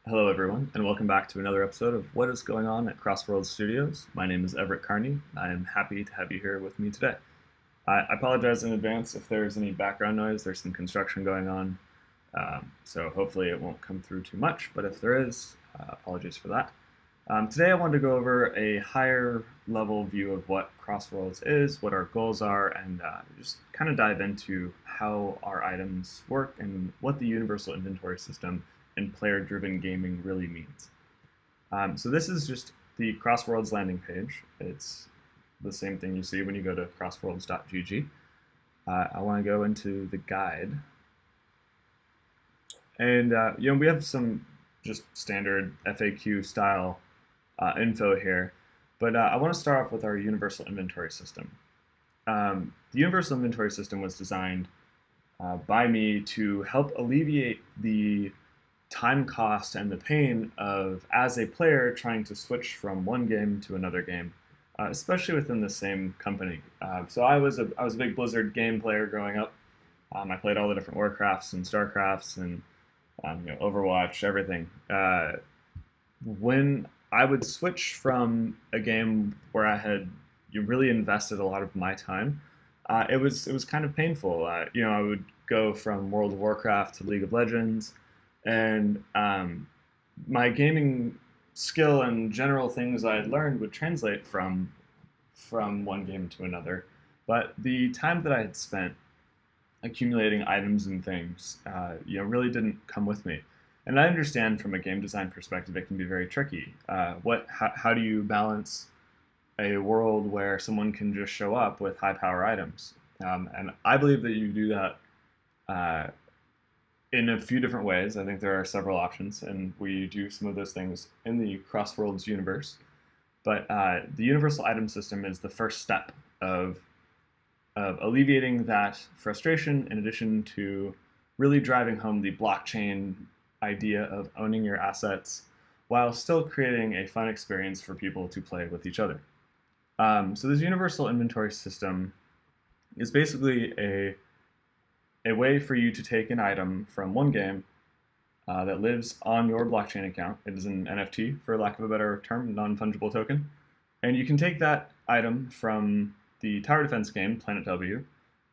Hello, everyone, and welcome back to another episode of What is Going On at CrossWorlds Studios. My name is Everett Carney. I am happy to have you here with me today. I apologize in advance if there's any background noise. There's some construction going on, so hopefully it won't come through too much, but if there is, apologies for that. Today I wanted to go over a higher level view of what CrossWorlds is, what our goals are, and just kind of dive into how our items work and what the universal inventory system and player-driven gaming really means. So this is just the CrossWorlds landing page. It's the same thing you see when you go to crossworlds.gg. I want to go into the guide. And we have some just standard FAQ style info here, but I want to start off with our universal inventory system. The universal inventory system was designed by me to help alleviate the time cost and the pain of, as a player, trying to switch from one game to another game, especially within the same company. So I was a big Blizzard game player growing up. I played all the different Warcrafts and Starcrafts and Overwatch, everything. When I would switch from a game where I had really invested a lot of my time, it was kind of painful. I would go from World of Warcraft to League of Legends, and my gaming skill and general things I had learned would translate from one game to another. But the time that I had spent accumulating items and things, really didn't come with me. And I understand from a game design perspective, it can be very tricky. How do you balance a world where someone can just show up with high power items? And I believe that you do that in a few different ways. I think there are several options, and we do some of those things in the CrossWorlds universe. But the universal item system is the first step of alleviating that frustration, in addition to really driving home the blockchain idea of owning your assets while still creating a fun experience for people to play with each other. So this universal inventory system is basically a way for you to take an item from one game that lives on your blockchain account. It is an NFT, for lack of a better term, non-fungible token. And you can take that item from the tower defense game, Planet W,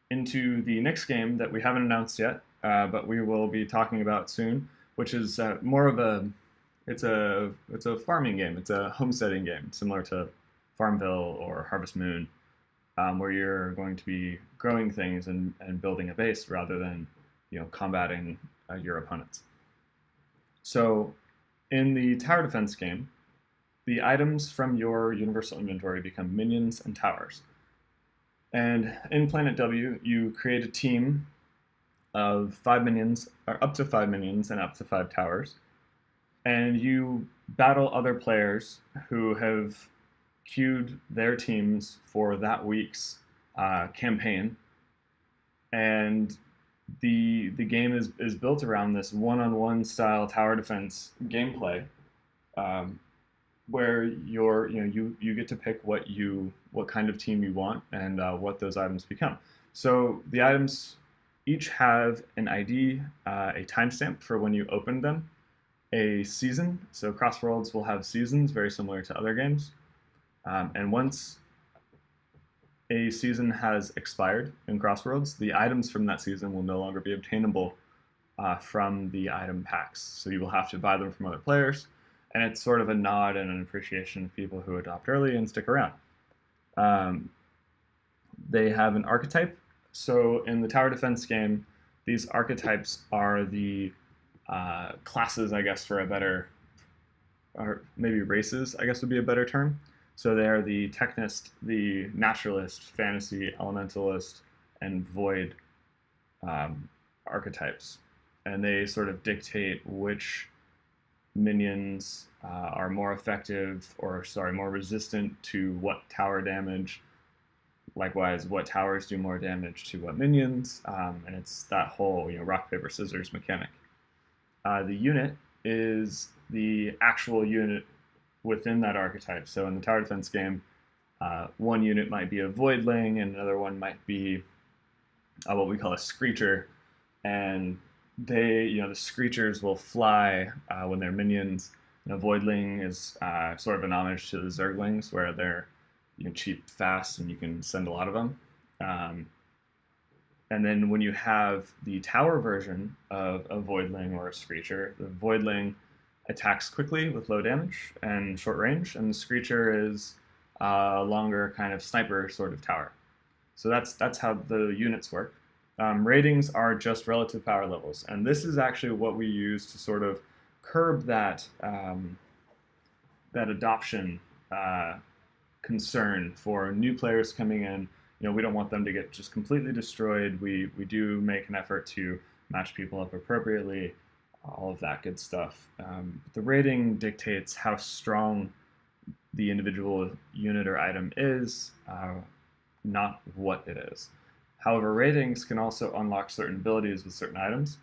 into the next game that we haven't announced yet, but we will be talking about soon, which is more of it's a farming game. It's a homesteading game, similar to Farmville or Harvest Moon, where you're going to be growing things and building a base rather than combating your opponents. So in the tower defense game, the items from your universal inventory become minions and towers. And in Planet W, you create a team of 5 minions, or up to 5 minions and up to 5 towers. And you battle other players who have queued their teams for that week's campaign. And the game is built around this one-on-one style tower defense gameplay, where you get to pick what kind of team you want and what those items become. So the items each have an ID, a timestamp for when you opened them, a season. So CrossWorlds will have seasons very similar to other games. And once a season has expired in CrossWorlds, the items from that season will no longer be obtainable from the item packs. So you will have to buy them from other players. And it's sort of a nod and an appreciation of people who adopt early and stick around. They have an archetype. So in the tower defense game, these archetypes are the classes, I guess, for a better, or maybe races, I guess would be a better term. So they are the Technist, the Naturalist, Fantasy, Elementalist, and Void archetypes. And they sort of dictate which minions are more effective, or more resistant to what tower damage. Likewise, what towers do more damage to what minions, and it's that whole rock paper scissors mechanic. The unit is the actual unit within that archetype. So in the tower defense game, one unit might be a voidling, and another one might be what we call a screecher, and the screechers will fly when they're minions. Voidling is sort of an homage to the Zerglings, where they're cheap, fast, and you can send a lot of them. Um, and then when you have the tower version of a Voidling or a Screecher, the Voidling attacks quickly with low damage and short range, and the Screecher is a longer kind of sniper sort of tower. So that's how the units work. Ratings are just relative power levels, and this is actually what we use to sort of curb that that adoption concern for new players coming in. We don't want them to get just completely destroyed. We do make an effort to match people up appropriately, all of that good stuff. The rating dictates how strong the individual unit or item is, not what it is. However, ratings can also unlock certain abilities with certain items,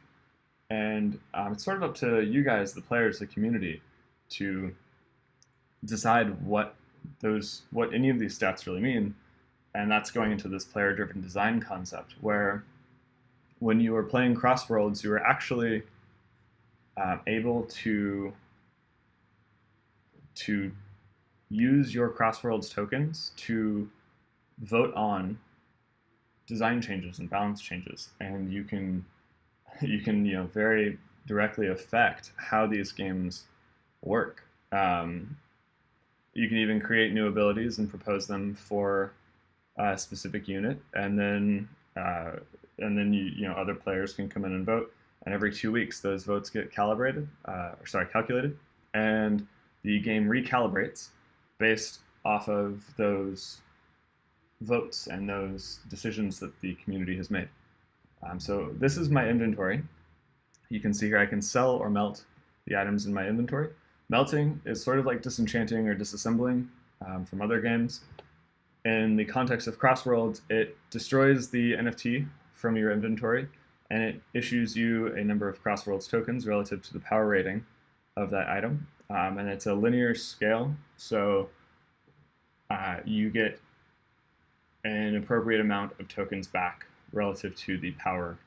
and it's sort of up to you guys, the players, the community, to decide what any of these stats really mean. And that's going into this player-driven design concept, where when you were playing CrossWorlds, you were actually able to use your CrossWorlds tokens to vote on design changes and balance changes, and you can very directly affect how these games work. You can even create new abilities and propose them for a specific unit, and then other players can come in and vote. And every 2 weeks, those votes get calculated, and the game recalibrates based off of those votes and those decisions that the community has made. So this is my inventory. You can see here I can sell or melt the items in my inventory. Melting is sort of like disenchanting or disassembling from other games. In the context of CrossWorlds, it destroys the NFT from your inventory, and it issues you a number of CrossWorlds tokens relative to the power rating of that item. And it's a linear scale, so you get an appropriate amount of tokens back relative to the power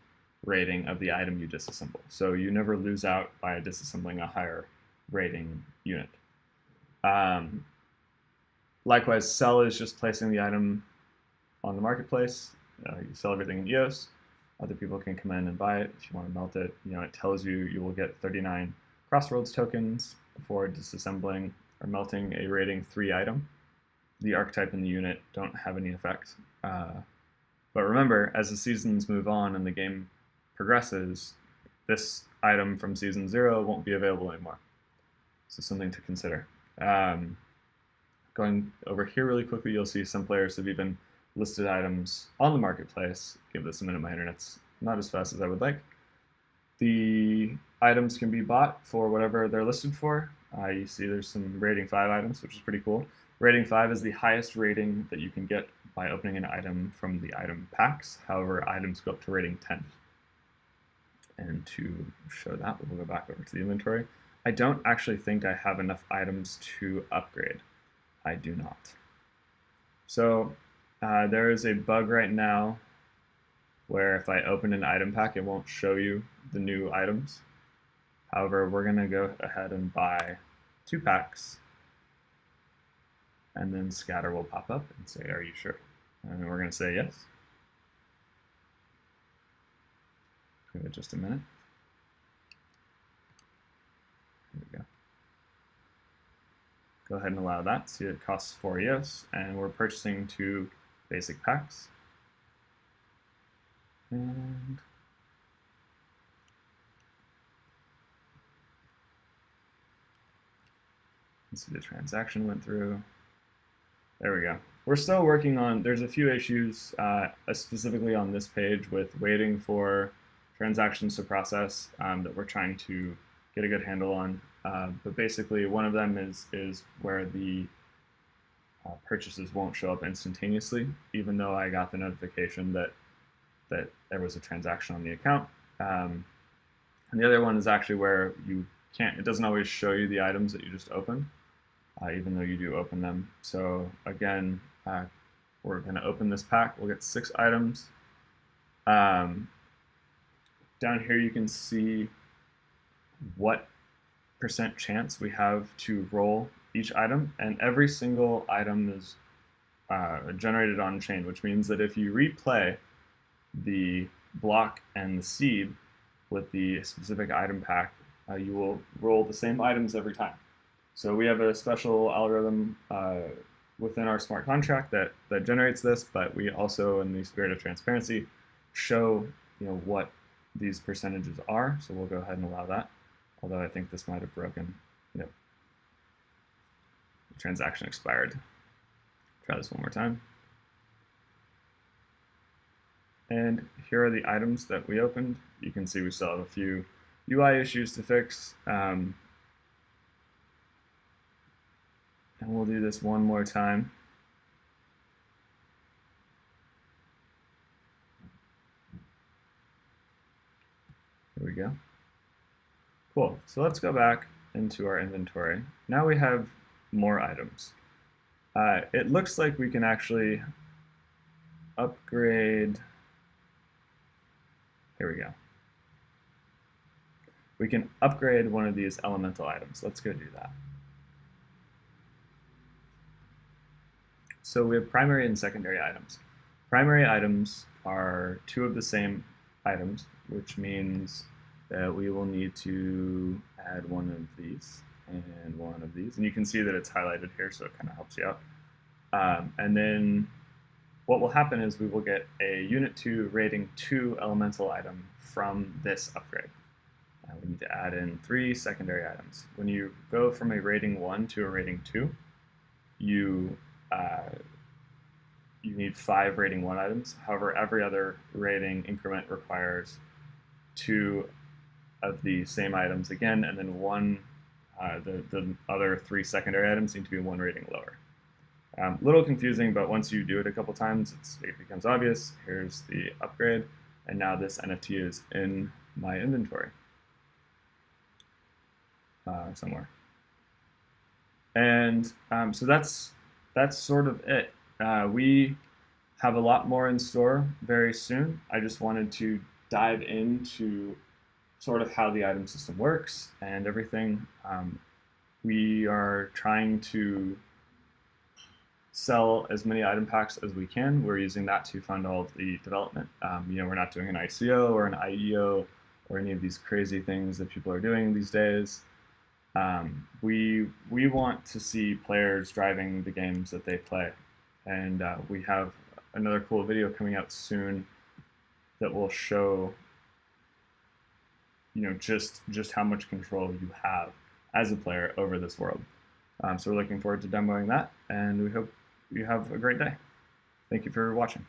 rating of the item you disassemble. So you never lose out by disassembling a higher rating unit. Likewise, sell is just placing the item on the marketplace. You sell everything in EOS. Other people can come in and buy it. If you want to melt it, it tells you you will get 39 CrossWorlds tokens for disassembling or melting a rating 3 item. The archetype and the unit don't have any effect. But remember, as the seasons move on and the game progresses, this item from season 0 won't be available anymore. So something to consider. Going over here really quickly, you'll see some players have even listed items on the marketplace. Give this a minute, my internet's not as fast as I would like. The items can be bought for whatever they're listed for. You see there's some rating 5 items, which is pretty cool. Rating 5 is the highest rating that you can get by opening an item from the item packs. However, items go up to rating 10. And to show that, we'll go back over to the inventory. I don't actually think I have enough items to upgrade. I do not. So there is a bug right now where if I open an item pack, it won't show you the new items. However, we're going to go ahead and buy 2 packs, and then Scatter will pop up and say, "Are you sure?" And we're going to say yes. Give it just a minute. Here we go. Go ahead and allow that. See, it costs 4 EOS, and we're purchasing 2 basic packs. And you see the transaction went through. There we go. We're still working on, there's a few issues specifically on this page with waiting for transactions to process that we're trying to get a good handle on. But basically, one of them is where the purchases won't show up instantaneously, even though I got the notification that there was a transaction on the account. And the other one is actually where you can't, it doesn't always show you the items that you just opened, even though you do open them. So again, we're going to open this pack. We'll get 6 items. down here you can see what percent chance we have to roll each item, and every single item is generated on chain, which means that if you replay the block and the seed with the specific item pack, you will roll the same items every time. So we have a special algorithm within our smart contract that generates this, but we also, in the spirit of transparency, show what these percentages are. So we'll go ahead and allow that. Although I think this might have broken. Yep. The transaction expired. Try this one more time. And here are the items that we opened. You can see we still have a few UI issues to fix. And we'll do this one more time. Here we go. Cool. So let's go back into our inventory. Now we have more items. It looks like we can actually upgrade. Here we go. We can upgrade one of these elemental items. Let's go do that. So we have primary and secondary items. Primary items are two of the same items, which means that we will need to add one of these and one of these. And you can see that it's highlighted here, so it kind of helps you out. And then what will happen is we will get a Unit 2 rating 2 elemental item from this upgrade. We need to add in 3 secondary items. When you go from a rating 1 to a rating 2, you need 5 rating 1 items. However, every other rating increment requires 2 of the same items again, and then the other 3 secondary items need to be 1 rating lower. A little confusing, but once you do it a couple times, it becomes obvious. Here's the upgrade, and now this NFT is in my inventory somewhere. And so that's sort of it. We have a lot more in store very soon. I just wanted to dive into sort of how the item system works and everything. We are trying to sell as many item packs as we can. We're using that to fund all of the development. We're not doing an ICO or an IEO or any of these crazy things that people are doing these days. We want to see players driving the games that they play, and we have another cool video coming out soon that will show just how much control you have as a player over this world. So we're looking forward to demoing that, and we hope you have a great day. Thank you for watching.